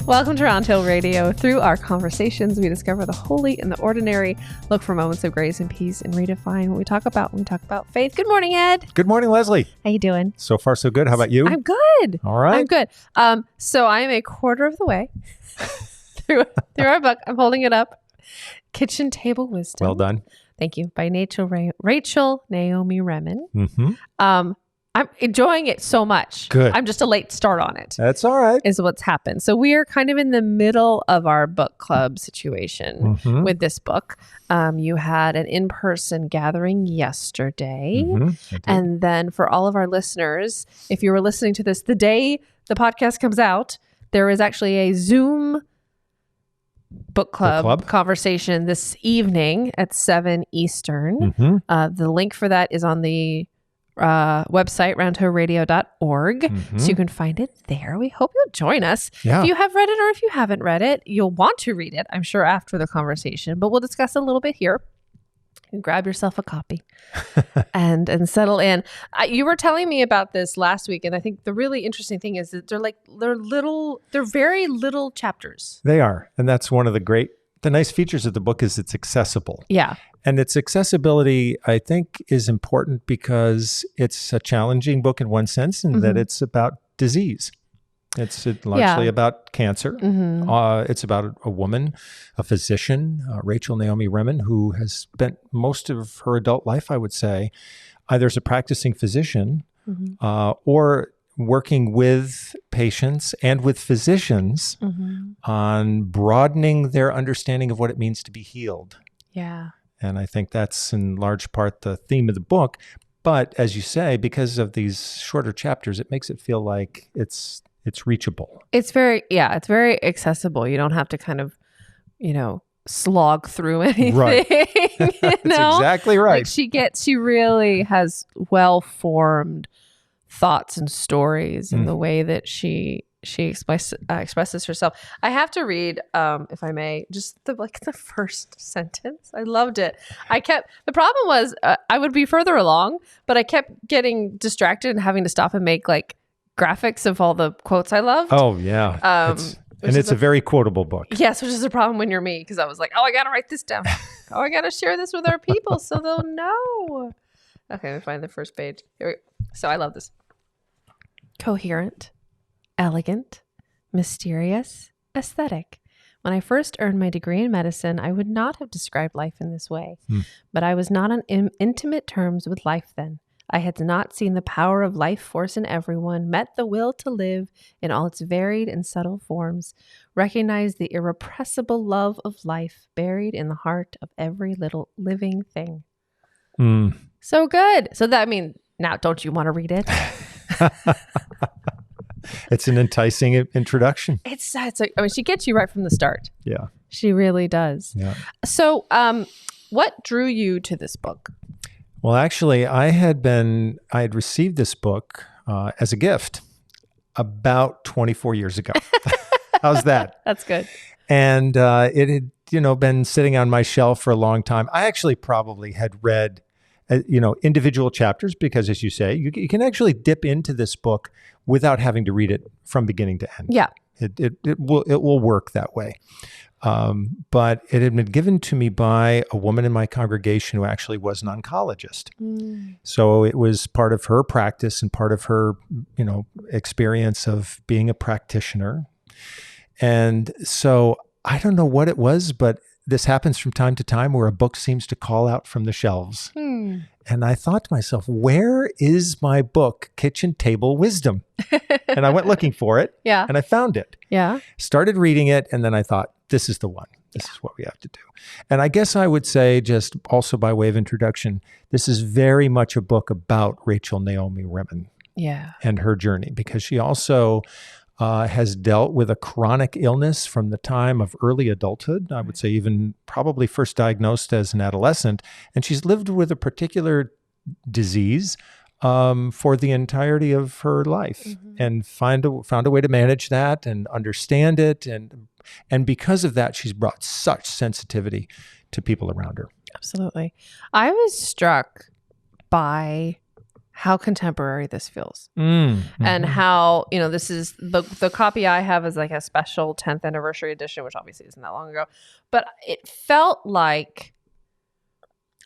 Welcome to Roundhill Radio. Through our conversations, we discover the holy and the ordinary, look for moments of grace and peace, and redefine what we talk about when we talk about faith. Good morning, Ed. Good morning, Leslie. How you doing? So far, so good. How about you? I'm good. All right. I'm good. So I'm a quarter of the way through our book. I'm holding it up. Kitchen Table Wisdom. Well done. Thank you. By Rachel Naomi Remen. Mm-hmm. I'm enjoying it so much. Good. I'm just a late start on it. That's all right. Is what's happened. So we are kind of in the middle of our book club situation with this book. You had an in-person gathering yesterday. And then for all of our listeners, if you were listening to this the day the podcast comes out, there is actually a Zoom book club conversation this evening at 7 Eastern. The link for that is on the website, roundhillradio.org. So you can find it there. We hope you'll join us. Yeah. If you have read it or if you haven't read it, you'll want to read it, I'm sure, after the conversation. But we'll discuss a little bit here. And grab yourself a copy and settle in. You were telling me about this last week, and I think the really interesting thing is that they're very little chapters. They are. And that's one of the nice features of the book is it's accessible. Yeah. And its accessibility, I think, is important because it's a challenging book in one sense, in that it's about disease. It's largely about cancer. It's about a woman, a physician, Rachel Naomi Remen, who has spent most of her adult life, I would say, either as a practicing physician or working with patients and with physicians on broadening their understanding of what it means to be healed. Yeah. And I think that's in large part the theme of the book. But as you say, because of these shorter chapters, it makes it feel like it's reachable. It's very accessible. You don't have to kind of, slog through anything. Right. That's exactly right. Like she really has well-formed thoughts and stories in the way that she expresses herself. I have to read, if I may, just the first sentence. I loved it. The problem was I would be further along, but I kept getting distracted and having to stop and make graphics of all the quotes I loved. Oh yeah. It's a very quotable book. Yes, which is a problem when you're me, because I was like, I got to write this down. I got to share this with our people so they'll know. Okay, let me find the first page. Here we go. So I love this. Coherent, elegant, mysterious, aesthetic. When I first earned my degree in medicine, I would not have described life in this way. But I was not on intimate terms with life then. I had not seen the power of life force in everyone, met the will to live in all its varied and subtle forms, recognized the irrepressible love of life buried in the heart of every little living thing. So good. So now don't you want to read it? It's an enticing introduction. She gets you right from the start. Yeah. She really does. Yeah. So what drew you to this book? Well, actually, I had received this book as a gift about 24 years ago. How's that? That's good. And it had, been sitting on my shelf for a long time. I actually probably had read, individual chapters because, as you say, you can actually dip into this book without having to read it from beginning to end. Yeah. It will work that way. But it had been given to me by a woman in my congregation who actually was an oncologist. So it was part of her practice and part of her, experience of being a practitioner. And so I don't know what it was, but this happens from time to time where a book seems to call out from the shelves. And I thought to myself, where is my book, Kitchen Table Wisdom? And I went looking for it. Yeah. And I found it. Yeah. Started reading it. And then I thought, this is the one. This is what we have to do. And I guess I would say, just also by way of introduction, this is very much a book about Rachel Naomi Remen and her journey, because she also has dealt with a chronic illness from the time of early adulthood. I would say even probably first diagnosed as an adolescent. And she's lived with a particular disease for the entirety of her life, and found a way to manage that and understand it. And because of that, she's brought such sensitivity to people around her. Absolutely. I was struck by how contemporary this feels. Mm-hmm. And how, this is the copy I have is like a special 10th anniversary edition, which obviously isn't that long ago, but it felt like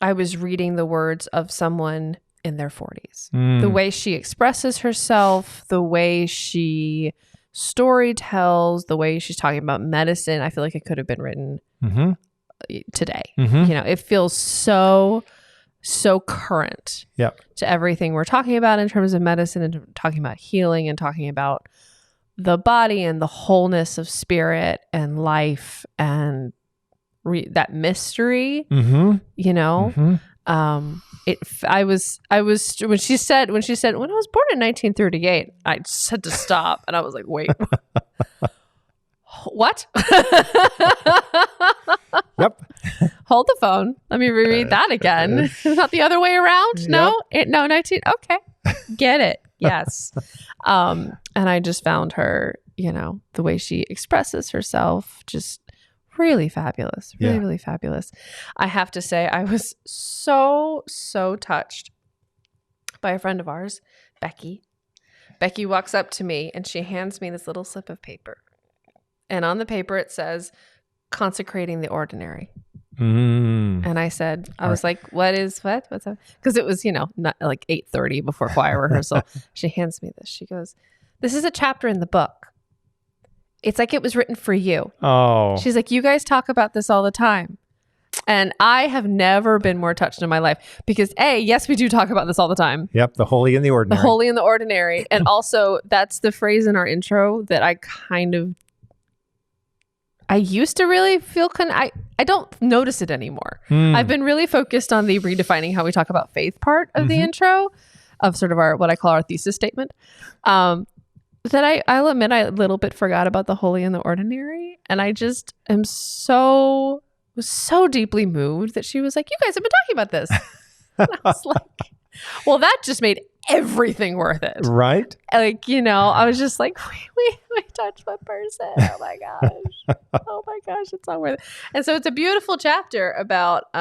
I was reading the words of someone in their 40s. The way she expresses herself, the way she story tells, the way she's talking about medicine, I feel like it could have been written today. It feels so current to everything we're talking about in terms of medicine and talking about healing and talking about the body and the wholeness of spirit and life and that mystery. I was when she said when I was born in 1938, I just had to stop and I was like, wait, what? Yep. Hold the phone. Let me reread that again. Not the other way around. No, 19. Okay. Get it. Yes. And I just found her, the way she expresses herself, just really fabulous. Really fabulous. I have to say, I was so touched by a friend of ours, Becky. Becky walks up to me and she hands me this little slip of paper. And on the paper, it says, consecrating the ordinary. And I said, I was like, what's that? Because it was, not like 8:30 before choir rehearsal. She hands me this. She goes, this is a chapter in the book. It's like it was written for you. Oh. She's like, you guys talk about this all the time. And I have never been more touched in my life because yes, we do talk about this all the time. Yep. The holy and the ordinary. The holy and the ordinary. And also that's the phrase in our intro that I used to really feel I don't notice it anymore. I've been really focused on the redefining how we talk about faith part of the intro of sort of what I call our thesis statement. That I'll admit I a little bit forgot about the holy and the ordinary. And I just was so deeply moved that she was like, you guys have been talking about this. And I was like, well, that just made everything worth it. Right. Like, I was just like, we touched one person. Oh my gosh. Oh my gosh. It's all worth it. And so it's a beautiful chapter about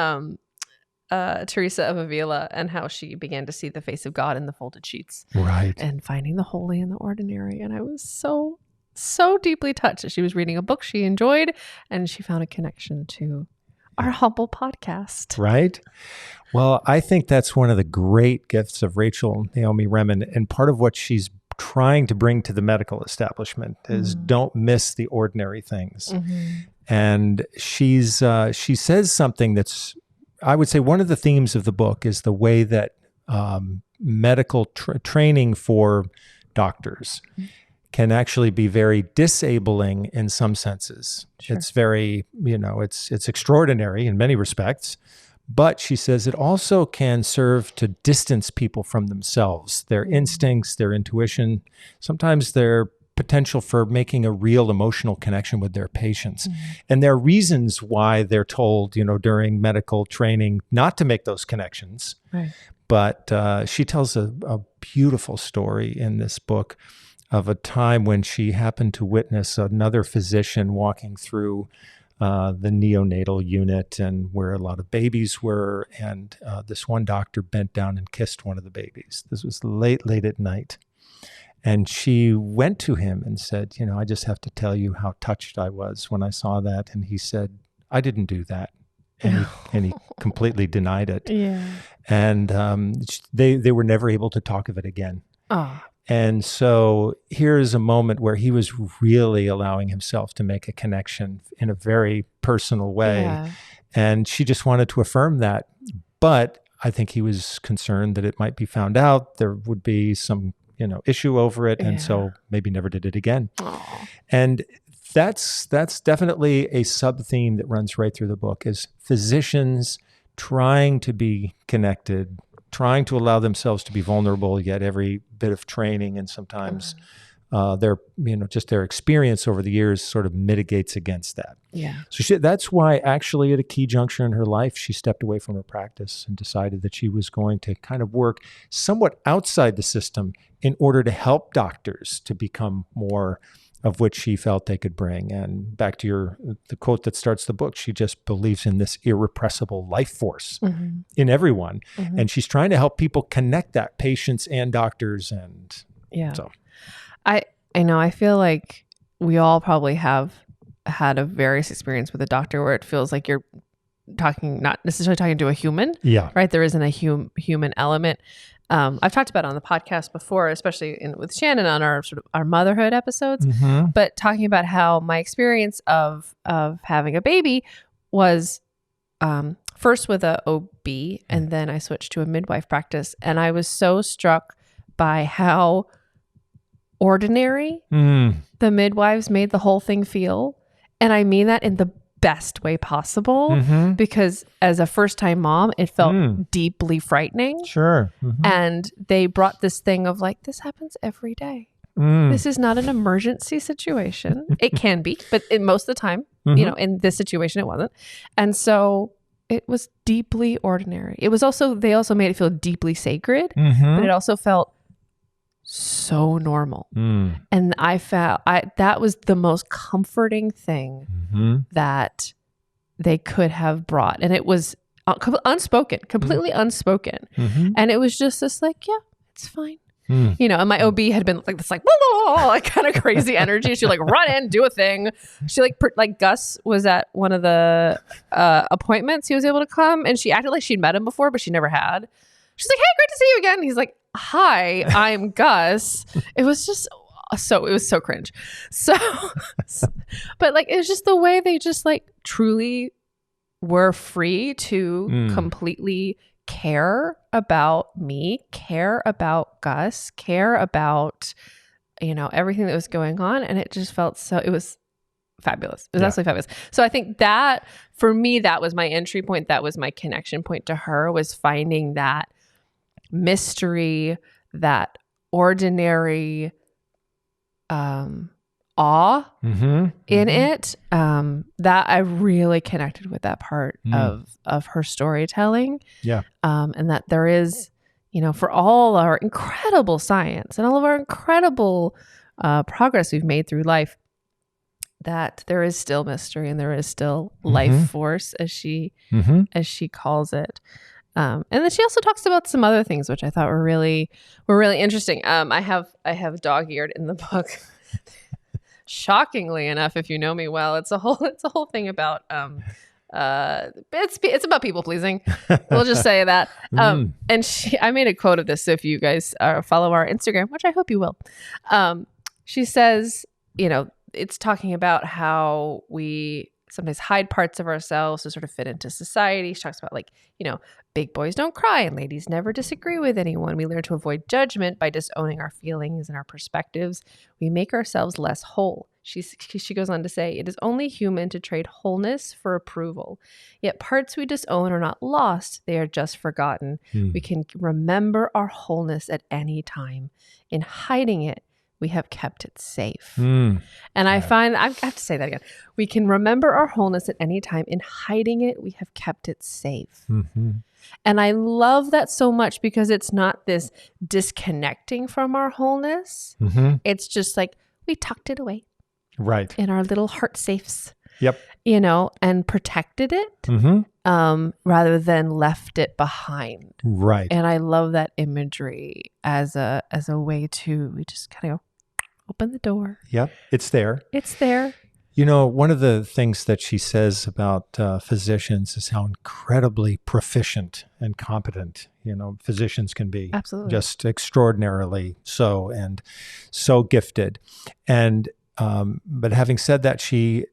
Teresa of Avila and how she began to see the face of God in the folded sheets. Right. And finding the holy and the ordinary. And I was so deeply touched that she was reading a book she enjoyed and she found a connection to our humble podcast. Right. Well, I think that's one of the great gifts of Rachel Naomi Remen. And part of what she's trying to bring to the medical establishment is don't miss the ordinary things. And she says something that's, I would say one of the themes of the book is the way that medical training for doctors can actually be very disabling in some senses. Sure. It's very, it's extraordinary in many respects, but she says it also can serve to distance people from themselves, their instincts, their intuition, sometimes their potential for making a real emotional connection with their patients. And there are reasons why they're told, during medical training not to make those connections. Right. But she tells a beautiful story in this book of a time when she happened to witness another physician walking through the neonatal unit and where a lot of babies were. And this one doctor bent down and kissed one of the babies. This was late at night. And she went to him and said, I just have to tell you how touched I was when I saw that. And he said, I didn't do that. And he completely denied it. Yeah. And they were never able to talk of it again. Oh. And so here's a moment where he was really allowing himself to make a connection in a very personal way. Yeah. And she just wanted to affirm that. But I think he was concerned that it might be found out. There would be some, issue over it. And so maybe never did it again. Aww. And that's definitely a sub-theme that runs right through the book is physicians trying to be connected, trying to allow themselves to be vulnerable, yet every bit of training and sometimes their experience over the years sort of mitigates against that. Yeah. So that's why actually at a key juncture in her life, she stepped away from her practice and decided that she was going to kind of work somewhat outside the system in order to help doctors to become more of which she felt they could bring. And back to the quote that starts the book, she just believes in this irrepressible life force in everyone. And she's trying to help people connect that, patients and doctors. And so I know, I feel like we all probably have had a various experience with a doctor where it feels like you're not necessarily talking to a human. Yeah. Right. There isn't a human element. I've talked about it on the podcast before, especially with Shannon on our motherhood episodes, but talking about how my experience of having a baby was first with a OB, and then I switched to a midwife practice. And I was so struck by how ordinary the midwives made the whole thing feel. And I mean that in the best way possible, because as a first-time mom, it felt deeply frightening. Sure. And they brought this thing of like, this happens every day. This is not an emergency situation. It can be, but most of the time, in this situation, it wasn't. And so it was deeply ordinary. It was also, they also made it feel deeply sacred, but it also felt so normal. And I felt that was the most comforting thing that they could have brought. And it was unspoken, completely unspoken. And it was just this like, yeah, it's fine. And my OB had been like this, like, like kind of crazy energy. She'd like run in, do a thing. She like Gus was at one of the appointments. He was able to come, and she acted like she'd met him before, but she never had. She's like, hey, great to see you again. He's like, hi, I'm Gus. It was so cringe. So, but like, it was just the way they just like truly were free to completely care about me, care about Gus, care about, everything that was going on. And it just felt it was fabulous. It was absolutely fabulous. So I think that for me, that was my entry point. That was my connection point to her, was finding that mystery, that ordinary awe in it, that I really connected with that part of her storytelling. And that there is, for all our incredible science and all of our incredible progress we've made through life, that there is still mystery and there is still life force, as she calls it. And then she also talks about some other things which I thought were really interesting. I have dog-eared in the book. Shockingly enough, if you know me well, it's a whole thing about it's about people pleasing. We'll just say that. And I made a quote of this. So if you guys follow our Instagram, which I hope you will, she says, it's talking about how we sometimes hide parts of ourselves to sort of fit into society. She talks about like, big boys don't cry and ladies never disagree with anyone. We learn to avoid judgment by disowning our feelings and our perspectives. We make ourselves less whole. She goes on to say, it is only human to trade wholeness for approval. Yet parts we disown are not lost. They are just forgotten. We can remember our wholeness at any time. In hiding it, we have kept it safe. And I find, I have to say that again. We can remember our wholeness at any time. In hiding it, we have kept it safe. And I love that so much, because it's not this disconnecting from our wholeness. It's just like, we tucked it away. Right. In our little heart safes. Yep. And protected it rather than left it behind. Right. And I love that imagery as a way to, we just kind of open the door. Yep. It's there. It's there. One of the things that she says about physicians is how incredibly proficient and competent, physicians can be. Absolutely. Just extraordinarily so, and so gifted. And, but having said that, she,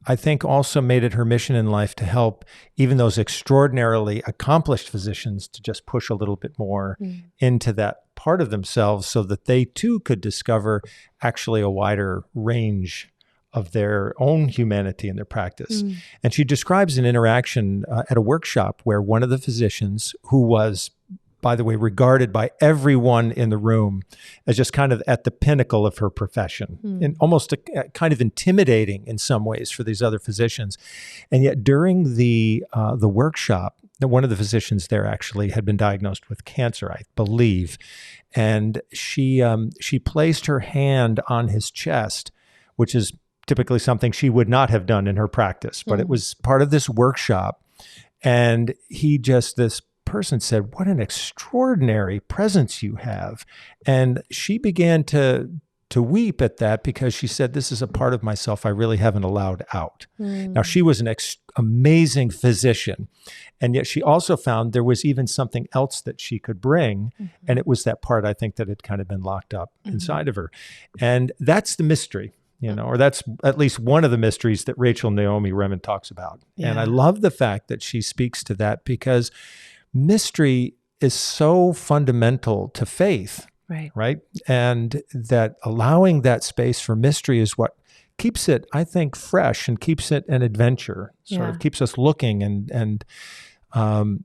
I think, also made it her mission in life to help even those extraordinarily accomplished physicians to just push a little bit more into that part of themselves, so that they too could discover actually a wider range of their own humanity in their practice. And she describes an interaction at a workshop where one of the physicians, who was, by the way, regarded by everyone in the room as just kind of at the pinnacle of her profession, and almost kind of intimidating in some ways for these other physicians. And yet during the workshop, one of the physicians there actually had been diagnosed with cancer, I believe. And she placed her hand on his chest which is typically something she would not have done in her practice, but it was part of this workshop. And this person said, "What an extraordinary presence you have." And she began to weep at that, because she said, "This is a part of myself I really haven't allowed out." Now, she was an amazing physician, and yet she also found there was even something else that she could bring, and it was that part, I think, that had kind of been locked up inside of her. And that's the mystery, or that's at least one of the mysteries that Rachel Naomi Remen talks about. Yeah. And I love the fact that she speaks to that, because mystery is so fundamental to faith. Right. And that allowing that space for mystery is what keeps it, I think, fresh and keeps it an adventure, sort of keeps us looking. And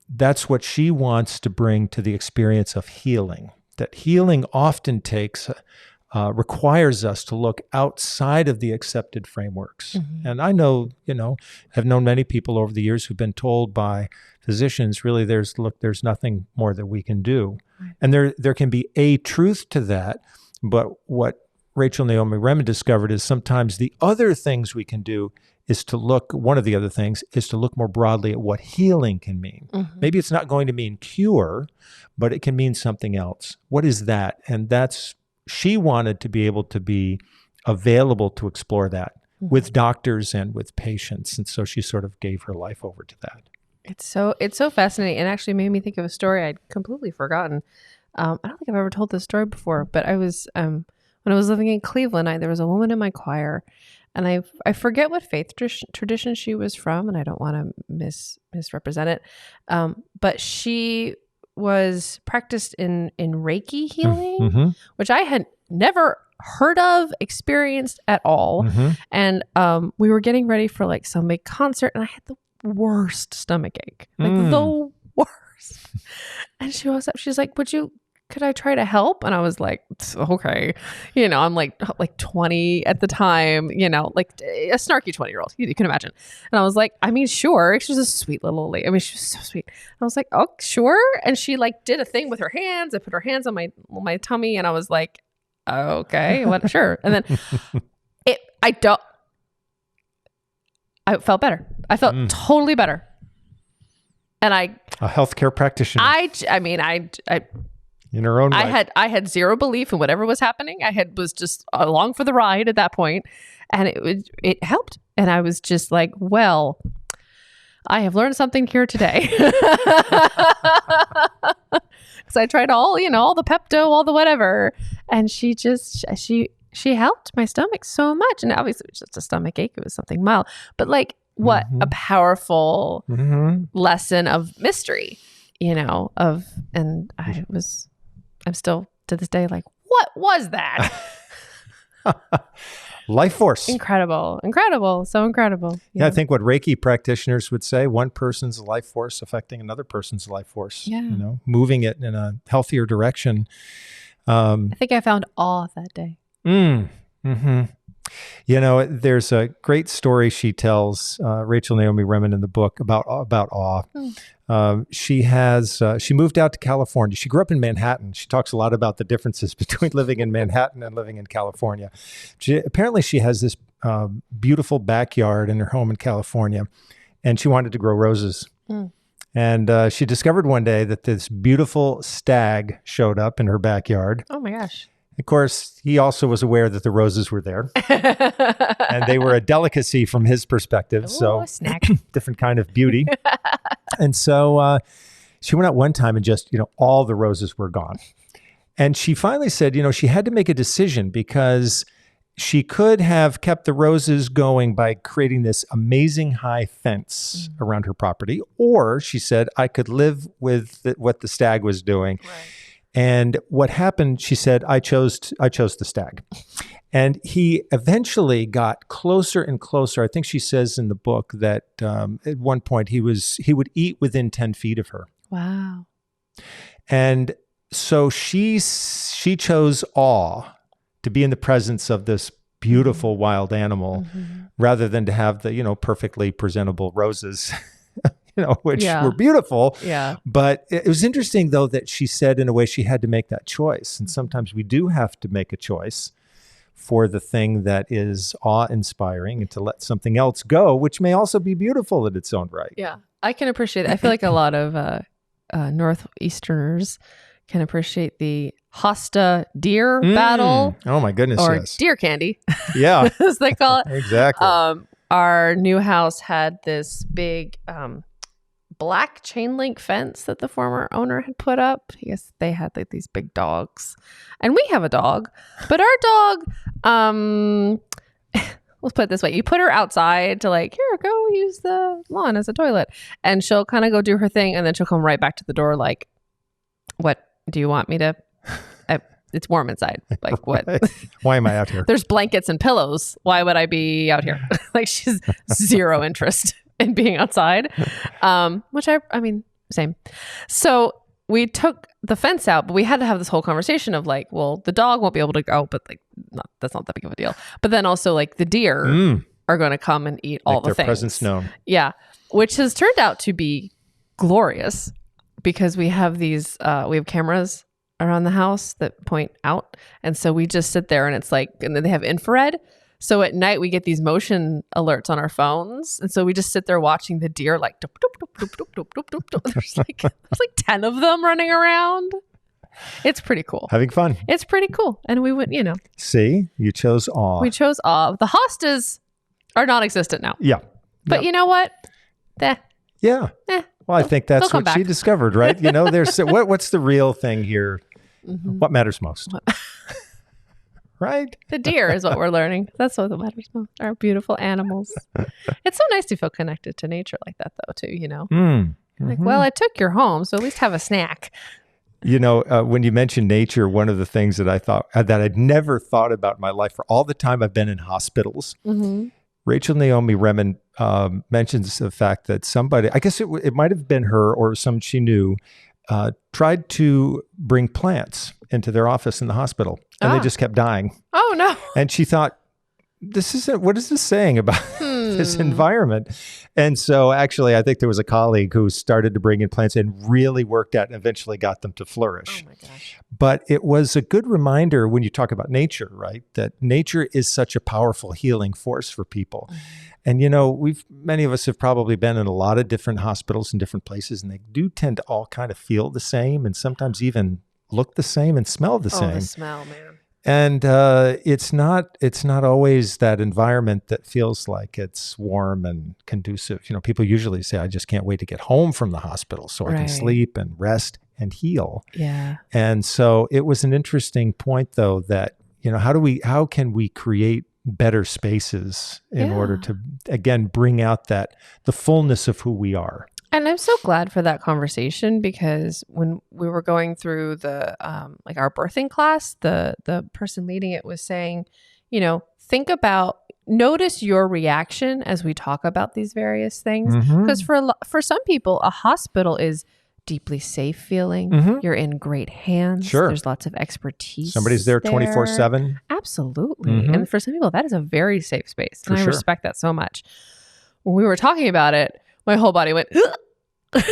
that's what she wants to bring to the experience of healing. That healing often requires us to look outside of the accepted frameworks. And I know, have known many people over the years who've been told by physicians, really, there's nothing more that we can do. And there can be a truth to that, but what Rachel Naomi Remen discovered is sometimes the other things we can do is to look, one of the other things is to look more broadly at what healing can mean. Maybe it's not going to mean cure, but it can mean something else. What is that? And she wanted to be able to be available to explore that with doctors and with patients. And so she sort of gave her life over to that. It's so fascinating, and actually made me think of a story I'd completely forgotten. I don't think I've ever told this story before, but I was when I was living in Cleveland, there was a woman in my choir, and I forget what faith tradition she was from, and I don't want to misrepresent it, but she was practiced in Reiki healing, which I had never heard of, experienced at all, and we were getting ready for like some big concert, and I had the worst stomach ache, like the worst. And she walks up, she's like, could I try to help? And I was like, okay. I'm like 20 at the time, like a snarky 20-year-old, you can imagine. And I was like, I mean, sure. She was a sweet little lady. I mean, she was so sweet. And I was like, oh, sure. And she like did a thing with her hands. I put her hands on my tummy, and I was like, okay, what? Sure. And then I felt better. I felt totally better. And a healthcare practitioner. I mean, in her own life. I had zero belief in whatever was happening. Was just along for the ride at that point, and it helped. And I was just like, well, I have learned something here today. Because I tried all the Pepto, all the whatever, and she helped my stomach so much. And obviously it was just a stomach ache. It was something mild. But like, what a powerful lesson of mystery, I'm still to this day like, what was that? Life force. Incredible. So incredible. Yeah, I think what Reiki practitioners would say, one person's life force affecting another person's life force, moving it in a healthier direction. I think I found awe that day. There's a great story she tells, Rachel Naomi Remen, in the book about awe. She moved out to California. She grew up in Manhattan. She talks a lot about the differences between living in Manhattan and living in California. Apparently she has this beautiful backyard in her home in California, and she wanted to grow roses. And she discovered one day that this beautiful stag showed up in her backyard. Oh my gosh. Of course, he also was aware that the roses were there, and they were a delicacy from his perspective. Ooh, snack. Different kind of beauty. And so she went out one time and just, all the roses were gone. And she finally said, she had to make a decision, because she could have kept the roses going by creating this amazing high fence around her property, or she said, I could live with what the stag was doing. Right. And what happened, she said, I chose the stag. And he eventually got closer and closer. I think she says in the book that at one point he would eat within 10 feet of her. Wow. And so she chose awe, to be in the presence of this beautiful wild animal, rather than to have the, perfectly presentable roses. Which were beautiful. Yeah. But it was interesting, though, that she said in a way she had to make that choice. And sometimes we do have to make a choice for the thing that is awe-inspiring and to let something else go, which may also be beautiful in its own right. Yeah, I can appreciate it. I feel like a lot of Northeasterners can appreciate the hosta deer battle. Oh my goodness, or yes. deer candy, Yeah. as they call it. Exactly. Our new house had this big black chain link fence that the former owner had put up. Yes, they had like these big dogs, and we have a dog, but our dog, let's put it this way: you put her outside to like, here, go use the lawn as a toilet, and she'll kind of go do her thing, and then she'll come right back to the door like, what do you want me to? It's warm inside. Like, what? Why am I out here? There's blankets and pillows. Why would I be out here? Like, she's zero interest in being outside. Which I mean, same. So we took the fence out, but we had to have this whole conversation of like, well, the dog won't be able to go, but like, that's not that big of a deal. But then also like the deer are going to come and eat all the their things. presence known. Yeah. Which has turned out to be glorious because we have these, we have cameras around the house that point out. And so we just sit there and it's like, and then they have infrared. So at night we get these motion alerts on our phones. And so we just sit there watching the deer like, doop, doop, doop, doop, doop, doop, doop, doop, doop. There's like 10 of them running around. It's pretty cool. Having fun. It's pretty cool. And we would, See, you chose awe. we chose awe. The hostas are non-existent now. Yeah. But you know what? Yeah. Well, I think that's come what she back. discovered, right? There's what's the real thing here? What matters most? Right? The deer is what we're learning. That's what matters most. Our beautiful animals. It's so nice to feel connected to nature like that, though, too, Like, well, I took your home, so at least have a snack. When you mentioned nature, one of the things that I thought that I'd never thought about in my life for all the time I've been in hospitals, Rachel Naomi Remen mentions the fact that somebody, I guess it might have been her or someone she knew, tried to bring plants into their office in the hospital, and they just kept dying. Oh, no. And she thought, what is this saying about this environment? And so actually, I think there was a colleague who started to bring in plants and really worked at and eventually got them to flourish. Oh, my gosh. But it was a good reminder when you talk about nature, right? That nature is such a powerful healing force for people. And, many of us have probably been in a lot of different hospitals in different places, and they do tend to all kind of feel the same and sometimes even look the same and smell the same. Oh, the smell, man. And it's not always that environment that feels like it's warm and conducive. People usually say, I just can't wait to get home from the hospital so I can sleep and rest and heal. Yeah. And so it was an interesting point, though, that, how can we create better spaces in order to, again, bring out the fullness of who we are. And I'm so glad for that conversation because when we were going through the like our birthing class, the person leading it was saying, notice your reaction as we talk about these various things. Because for some people, a hospital is deeply safe feeling. You're in great hands. Sure. There's lots of expertise. Somebody's there 24/7. Absolutely. And for some people, that is a very safe space. And I sure. respect that so much. When we were talking about it, my whole body went, which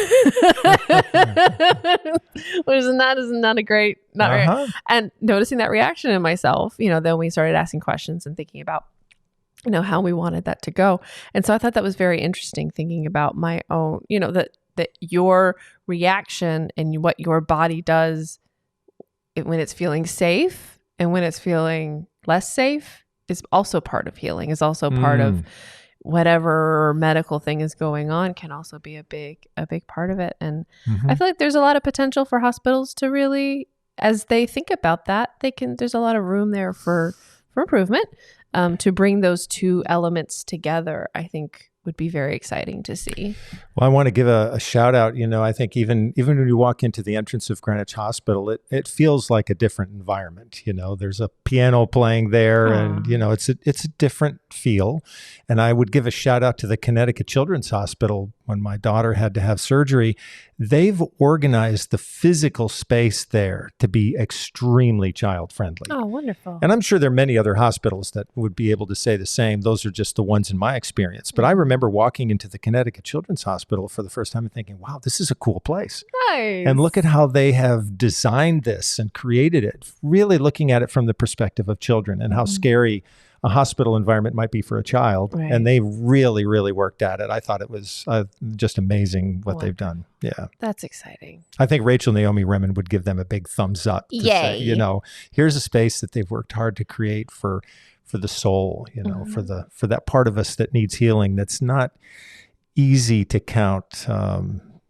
is not a great, not right. And noticing that reaction in myself, then we started asking questions and thinking about, how we wanted that to go. And so I thought that was very interesting, thinking about my own, that your reaction and what your body does when it's feeling safe and when it's feeling less safe is also part of healing, is also part of whatever medical thing is going on, can also be a big part of it. And I feel like there's a lot of potential for hospitals to really, as they think about that, there's a lot of room there for improvement, to bring those two elements together, I think would be very exciting to see. Well, I want to give a shout out. I think even when you walk into the entrance of Greenwich Hospital, it feels like a different environment. There's a piano playing there, and it's a different feel. And I would give a shout out to the Connecticut Children's Hospital when my daughter had to have surgery, they've organized the physical space there to be extremely child friendly. Oh, wonderful. And I'm sure there are many other hospitals that would be able to say the same. Those are just the ones in my experience. But I remember walking into the Connecticut Children's Hospital for the first time and thinking, wow, this is a cool place. Nice. And look at how they have designed this and created it, really looking at it from the perspective of children and how scary a hospital environment might be for a child. Right. And they really, really worked at it. I thought it was just amazing what they've done. Yeah. That's exciting. I think Naomi Remen would give them a big thumbs up to say, you know, here's a space that they've worked hard to create for the soul, you know, for that part of us that needs healing. That's not easy to count.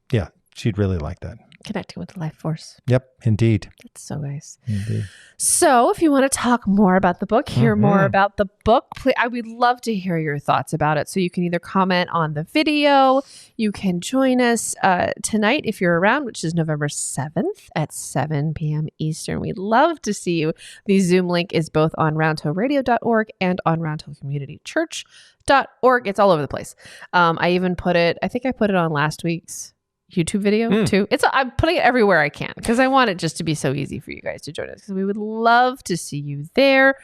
Yeah, she'd really like that. Connecting with the life force. Yep, indeed. That's so nice. Indeed. So if you want to talk more about the book, hear more about the book, I would love to hear your thoughts about it. So you can either comment on the video, you can join us tonight if you're around, which is November 7th at 7 p.m. Eastern. We'd love to see you. The Zoom link is both on roundtillradio.org and on roundtillcommunitychurch.org. It's all over the place. I even put it on last week's YouTube video too. I'm putting it everywhere I can because I want it just to be so easy for you guys to join us, because we would love to see you there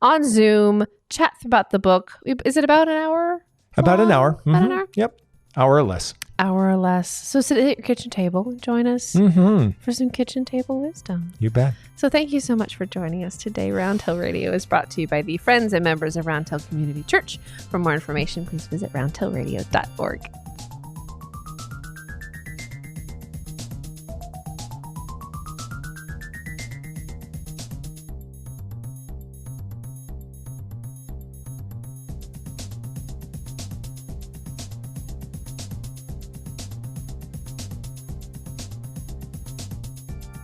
on Zoom, chat about the book. Is it about an hour? About an hour. About an hour? Yep. Hour or less. Hour or less. So sit at your kitchen table and join us for some kitchen table wisdom. You bet. So thank you so much for joining us today. Round Hill Radio is brought to you by the friends and members of Round Hill Community Church. For more information, please visit roundhillradio.org.